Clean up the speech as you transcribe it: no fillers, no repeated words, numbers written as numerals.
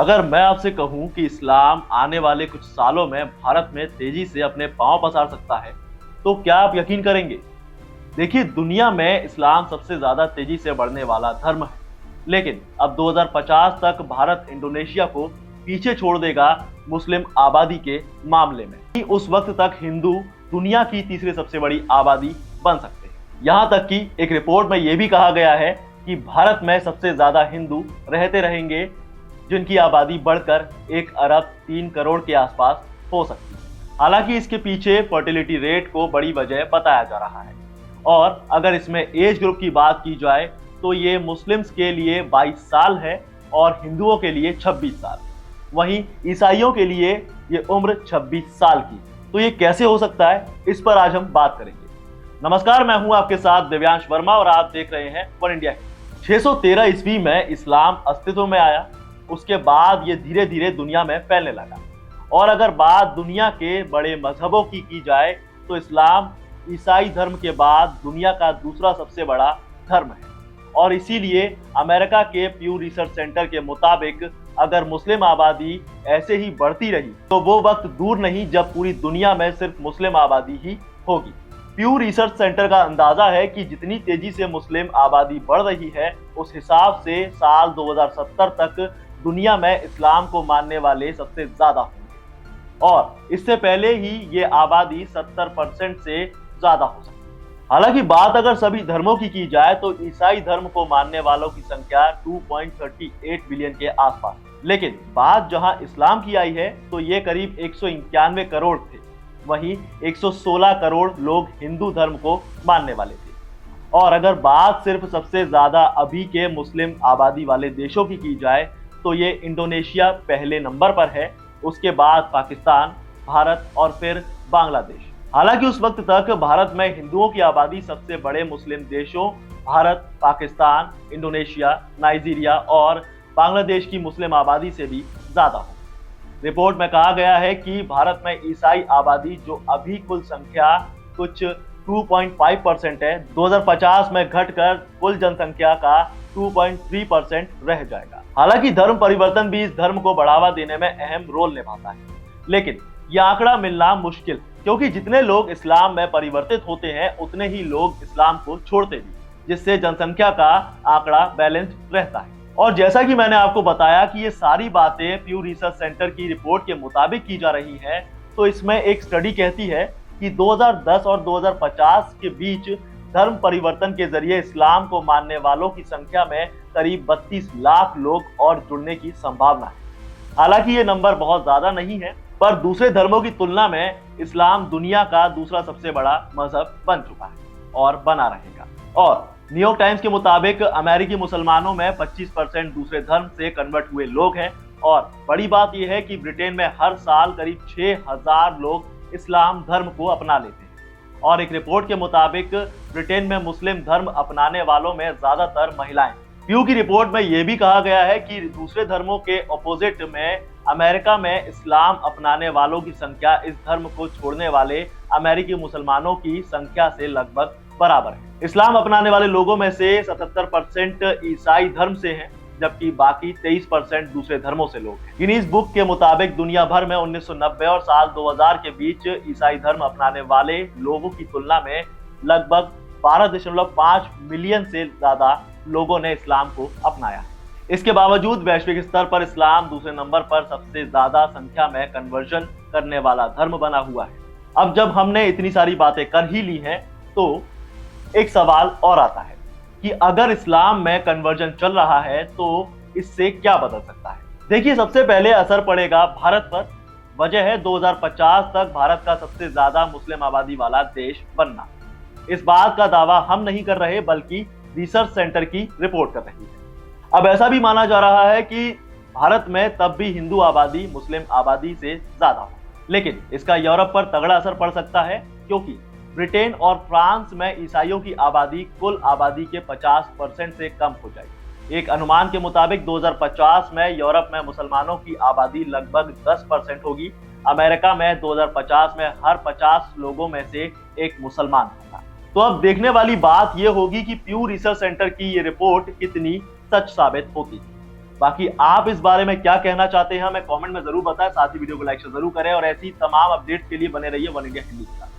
अगर मैं आपसे कहूं कि इस्लाम आने वाले कुछ सालों में भारत में तेजी से अपने पांव पसार सकता है, तो क्या आप यकीन करेंगे? देखिए, दुनिया में इस्लाम सबसे ज्यादा तेजी से बढ़ने वाला धर्म है, लेकिन अब 2050 तक भारत इंडोनेशिया को पीछे छोड़ देगा मुस्लिम आबादी के मामले में। उस वक्त तक हिंदू दुनिया की तीसरी सबसे बड़ी आबादी बन सकते हैं। यहाँ तक कि एक रिपोर्ट में यह भी कहा गया है कि भारत में सबसे ज्यादा हिंदू रहते रहेंगे, जिनकी आबादी बढ़कर 1 अरब 3 करोड़ के आसपास हो सकती है। हालांकि इसके पीछे फर्टिलिटी रेट को बड़ी वजह बताया जा रहा है। और अगर इसमें एज ग्रुप की बात की जाए तो ये मुस्लिम्स के लिए 22 साल है और हिंदुओं के लिए 26 साल। वहीं ईसाइयों के लिए ये उम्र 26 साल की। तो ये कैसे हो सकता है, इस पर आज हम बात करेंगे। नमस्कार, मैं हूं आपके साथ दिव्यांश वर्मा और आप देख रहे हैं वन इंडिया। 613 ईस्वी में इस्लाम अस्तित्व में आया। उसके बाद ये धीरे धीरे दुनिया में फैलने लगा। और अगर बात दुनिया के बड़े मजहबों की जाए तो इस्लाम ईसाई धर्म के बाद दुनिया का दूसरा सबसे बड़ा धर्म है। और इसीलिए अमेरिका के प्यू रिसर्च सेंटर के मुताबिक अगर मुस्लिम आबादी ऐसे ही बढ़ती रही तो वो वक्त दूर नहीं जब पूरी दुनिया में सिर्फ मुस्लिम आबादी ही होगी। प्यू रिसर्च सेंटर का अंदाजा है कि जितनी तेजी से मुस्लिम आबादी बढ़ रही है, उस हिसाब से साल 2070 तक दुनिया में इस्लाम को मानने वाले सबसे ज्यादा होंगे और इससे पहले ही ये आबादी 70% से ज्यादा हो सकती है। हालांकि बात अगर सभी धर्मों की जाए तो ईसाई धर्म को मानने वालों की संख्या 2.38 बिलियन के आसपास। लेकिन बात जहां इस्लाम की आई है तो ये करीब 191 करोड़ थे। वहीं 116 करोड़ लोग हिंदू धर्म को मानने वाले थे। और अगर बात सिर्फ सबसे ज्यादा अभी के मुस्लिम आबादी वाले देशों की जाए तो ये इंडोनेशिया पहले नंबर पर है, उसके बाद पाकिस्तान, भारत और फिर बांग्लादेश। हालांकि उस वक्त तक भारत में हिंदुओं की आबादी सबसे बड़े मुस्लिम देशों भारत, पाकिस्तान, इंडोनेशिया, नाइजीरिया और बांग्लादेश की मुस्लिम आबादी से भी ज्यादा हो। रिपोर्ट में कहा गया है कि भारत में ईसाई आबादी, जो अभी कुल संख्या कुछ 2.5% है, 2050 में घटकर कुल जनसंख्या का 2.3% रह जाएगा। हालांकि धर्म परिवर्तन भी इस धर्म को बढ़ावा देने में अहम रोल निभाता है, लेकिन यह आंकड़ा मिलना मुश्किल, क्योंकि जितने लोग इस्लाम में परिवर्तित होते हैं उतने ही लोग इस्लाम को छोड़ते भी, जिससे जनसंख्या का आंकड़ा बैलेंस रहता है। और जैसा कि मैंने आपको बताया कि ये सारी बातें प्यू रिसर्च सेंटर की रिपोर्ट के मुताबिक की जा रही है, तो इसमें एक स्टडी कहती है कि 2010 और 2050 के बीच धर्म परिवर्तन के जरिए इस्लाम को मानने वालों की संख्या में करीब 32 लाख लोग और जुड़ने की संभावना है। हालांकि ये नंबर बहुत ज्यादा नहीं है, पर दूसरे धर्मों की तुलना में इस्लाम दुनिया का दूसरा सबसे बड़ा मजहब बन चुका है और बना रहेगा। और न्यूयॉर्क टाइम्स के मुताबिक अमेरिकी मुसलमानों में 25% दूसरे धर्म से कन्वर्ट हुए लोग हैं। और बड़ी बात यह है कि ब्रिटेन में हर साल करीब 6000 लोग इस्लाम धर्म को अपना लेते हैं। और एक रिपोर्ट के मुताबिक ब्रिटेन में मुस्लिम धर्म अपनाने वालों में ज्यादातर महिलाएं। प्यू की रिपोर्ट में यह भी कहा गया है कि दूसरे धर्मों के ऑपोजिट में अमेरिका में इस्लाम अपनाने वालों की संख्या इस धर्म को छोड़ने वाले अमेरिकी मुसलमानों की संख्या से लगभग बराबर है। इस्लाम अपनाने वाले लोगों में से 77% ईसाई धर्म से हैं, जबकि बाकी 23% दूसरे धर्मों से लोग हैं। गिनीज बुक के मुताबिक दुनिया भर में 1990 और साल 2000 के बीच ईसाई धर्म अपनाने वाले लोगों की तुलना में लगभग 12.5 मिलियन से ज्यादा लोगों ने इस्लाम को अपनाया है। इसके बावजूद वैश्विक स्तर पर इस्लाम दूसरे नंबर पर सबसे ज्यादा संख्या में कन्वर्जन करने वाला धर्म बना हुआ है। अब जब हमने इतनी सारी बातें कर ही ली हैं, तो एक सवाल और आता है कि अगर इस्लाम में कन्वर्जन चल रहा है तो इससे क्या बदल सकता है। देखिए, सबसे पहले असर पड़ेगा भारत पर। वजह है 2050 तक भारत का सबसे ज्यादा मुस्लिम आबादी वाला देश बनना। इस बात का दावा हम नहीं कर रहे, बल्कि रिसर्च सेंटर की रिपोर्ट कर रही है। अब ऐसा भी माना जा रहा है कि भारत में तब भी हिंदू आबादी मुस्लिम आबादी से ज्यादा हो, लेकिन इसका यूरोप पर तगड़ा असर पड़ सकता है, क्योंकि ब्रिटेन और फ्रांस में ईसाइयों की आबादी कुल आबादी के 50% से कम हो जाएगी। एक अनुमान के मुताबिक 2050 में यूरोप में मुसलमानों की आबादी लगभग 10% होगी। अमेरिका में 2050 में हर 50 लोगों में से एक मुसलमान होगा। तो अब देखने वाली बात यह होगी कि प्यू रिसर्च सेंटर की ये रिपोर्ट कितनी सच साबित होती है। बाकी आप इस बारे में क्या कहना चाहते हैं हमें कमेंट में जरूर बताएं, साथ ही वीडियो को लाइक जरूर करें और ऐसी तमाम अपडेट्स के लिए बने रहिए वन इंडिया हिंदुस्तान।